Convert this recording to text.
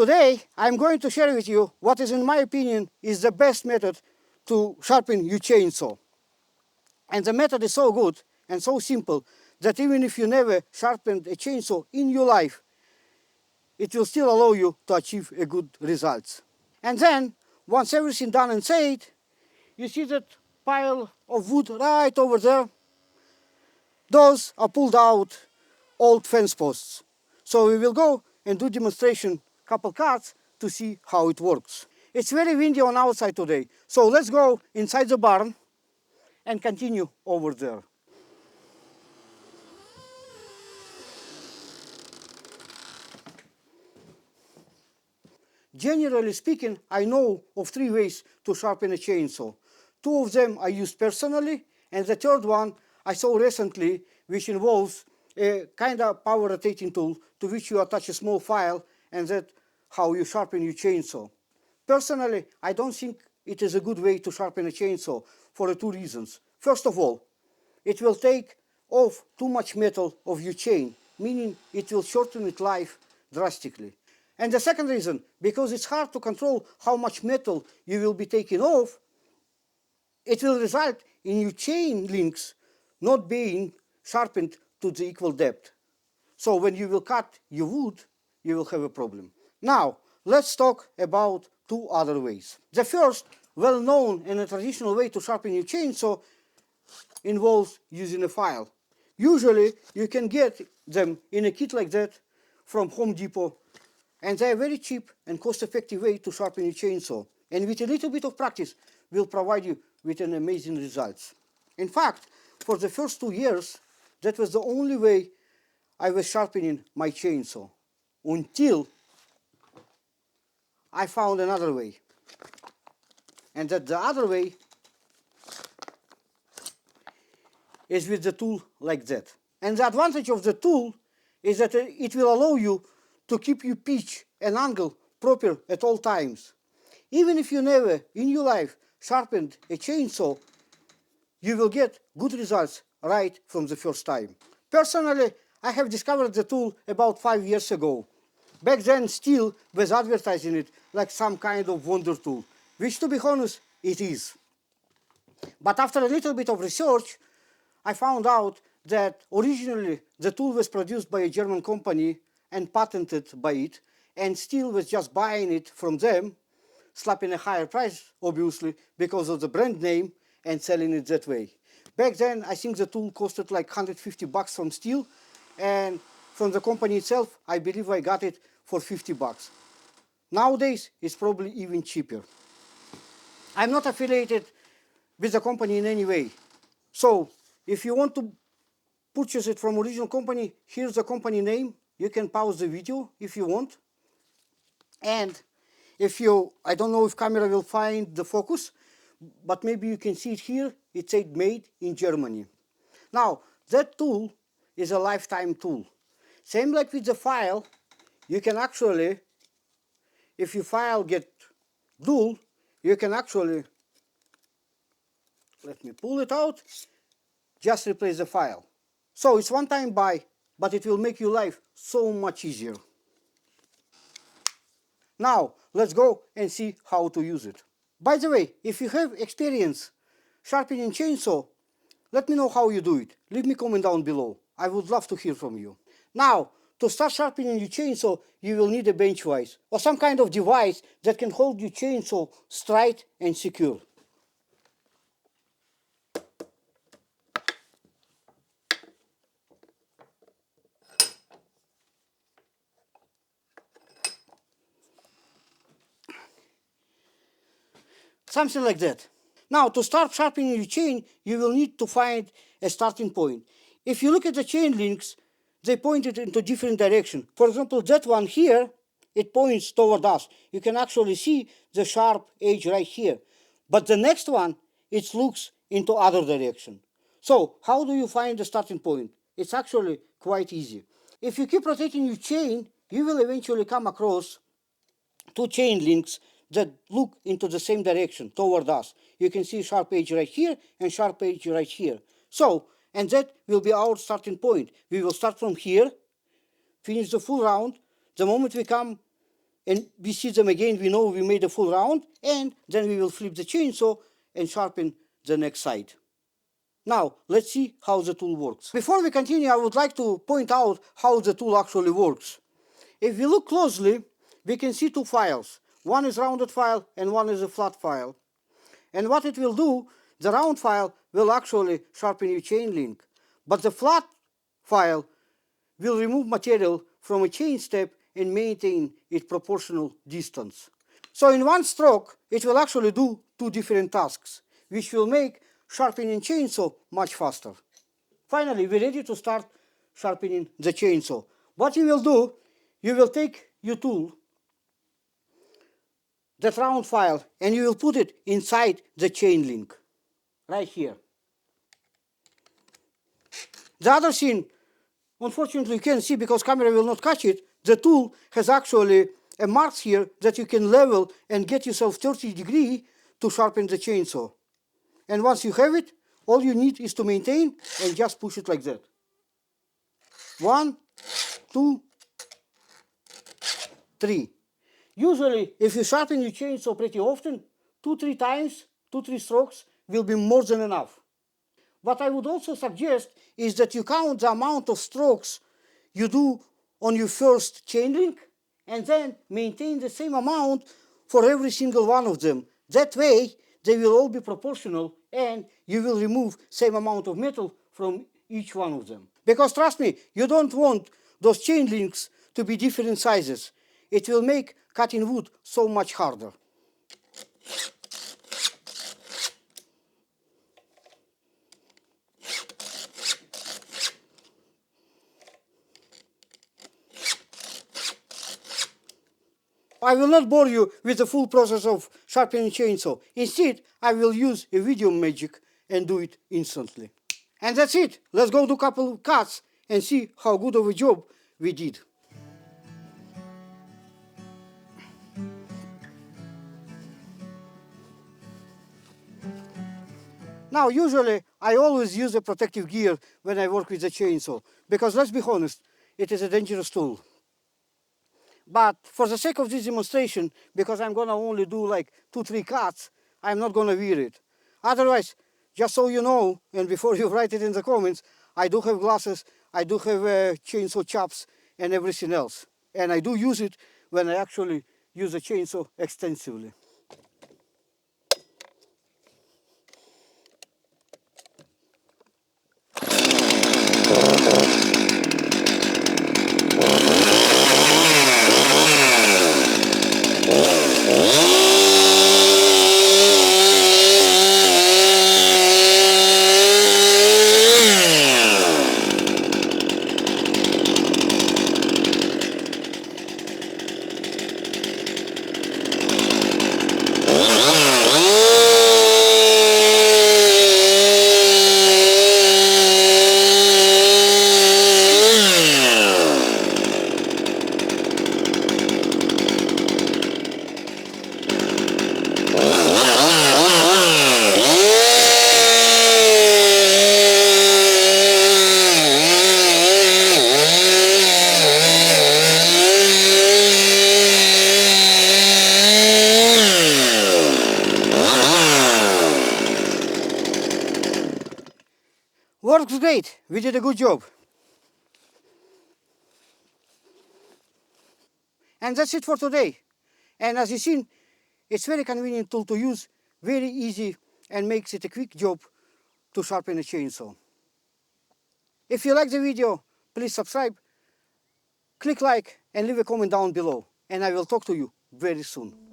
Today I'm going to share with you what is, in my opinion, is the best method to sharpen your chainsaw. And the method is so good and so simple that even if you never sharpened a chainsaw in your life, it will still allow you to achieve a good results. And then, once everything done and said, you see that pile of wood right over there? Those are pulled out old fence posts. So we will go and do demonstration couple cuts to see how it works. It's very windy on outside today, so let's go inside the barn and continue over there. Generally speaking, I know of 3 ways to sharpen a chainsaw. 2 of them I use personally, and the third one I saw recently, which involves a kind of power rotating tool to which you attach a small file, and that's how you sharpen your chainsaw. Personally, I don't think it is a good way to sharpen a chainsaw for 2 reasons. First of all, it will take off too much metal of your chain, meaning it will shorten its life drastically. And the second reason, because it's hard to control how much metal you will be taking off, it will result in your chain links not being sharpened to the equal depth. So when you will cut your wood, you will have a problem. Now, let's talk about 2 other ways. The first, well-known and a traditional way to sharpen your chainsaw involves using a file. Usually, you can get them in a kit like that from Home Depot, and they are very cheap and cost-effective way to sharpen your chainsaw. And with a little bit of practice, will provide you with an amazing results. In fact, for the first 2 years, that was the only way I was sharpening my chainsaw, until I found another way. And that the other way is with the tool like that. And the advantage of the tool is that it will allow you to keep your pitch and angle proper at all times. Even if you never in your life sharpened a chainsaw, you will get good results right from the first time. Personally, I have discovered the tool about 5 years ago. Back then, STIHL was advertising it like some kind of wonder tool, which, to be honest, it is. But after a little bit of research, I found out that originally the tool was produced by a German company and patented by it, and STIHL was just buying it from them, slapping a higher price, obviously, because of the brand name, and selling it that way. Back then, I think the tool costed like $150 from STIHL, and from the company itself, I believe I got it for $50. Nowadays, it's probably even cheaper. I'm not affiliated with the company in any way. So, if you want to purchase it from original company, here's the company name. You can pause the video if you want. And if you, I don't know if camera will find the focus, but maybe you can see it here. It said made in Germany. Now, that tool is a lifetime tool. Same like with the file, you can actually, if your file get dull, you can actually, let me pull it out, just replace the file. So it's one time buy, but it will make your life so much easier. Now, let's go and see how to use it. By the way, if you have experience sharpening chainsaw, let me know how you do it. Leave me a comment down below. I would love to hear from you. Now, to start sharpening your chainsaw, you will need a bench vise or some kind of device that can hold your chainsaw straight and secure. Something like that. Now, to start sharpening your chain, you will need to find a starting point. If you look at the chain links, they pointed into different directions. For example, that one here, it points toward us. You can actually see the sharp edge right here. But the next one, it looks into other direction. So, how do you find the starting point? It's actually quite easy. If you keep rotating your chain, you will eventually come across 2 chain links that look into the same direction toward us. You can see sharp edge right here and sharp edge right here. So, and that will be our starting point. We will start from here, finish the full round. The moment we come and we see them again, we know we made a full round, and then we will flip the chainsaw and sharpen the next side. Now, let's see how the tool works. Before we continue, I would like to point out how the tool actually works. If we look closely, we can see two files. One is rounded file and one is a flat file. And what it will do, the round file will actually sharpen your chain link, but the flat file will remove material from a chain step and maintain its proportional distance. So in one stroke, it will actually do two different tasks, which will make sharpening chainsaw much faster. Finally, we're ready to start sharpening the chainsaw. What you will do, you will take your tool, that round file, and you will put it inside the chain link, right here. The other thing, unfortunately you can't see because camera will not catch it, the tool has actually a mark here that you can level and get yourself 30 degrees to sharpen the chainsaw. And once you have it, all you need is to maintain and just push it like that. 1, 2, 3. Usually, if you sharpen your chainsaw pretty often, 2-3 times, 2-3 strokes will be more than enough. What I would also suggest is that you count the amount of strokes you do on your first chain link and then maintain the same amount for every single one of them. That way, they will all be proportional and you will remove same amount of metal from each one of them. Because trust me, you don't want those chain links to be different sizes. It will make cutting wood so much harder. I will not bore you with the full process of sharpening chainsaw. Instead, I will use a video magic and do it instantly. And that's it. Let's go do a couple of cuts and see how good of a job we did. Now, usually, I always use a protective gear when I work with the chainsaw, because let's be honest, it is a dangerous tool. But for the sake of this demonstration, because I'm gonna only do like 2-3 cuts, I'm not gonna wear it. Otherwise, just so you know, and before you write it in the comments, I do have glasses, I do have chainsaw chops and everything else. And I do use it when I actually use a chainsaw extensively. Works great. We did a good job. And that's it for today. And as you've seen, it's very convenient tool to use, very easy, and makes it a quick job to sharpen a chainsaw. If you like the video, please subscribe, click like, and leave a comment down below. And I will talk to you very soon.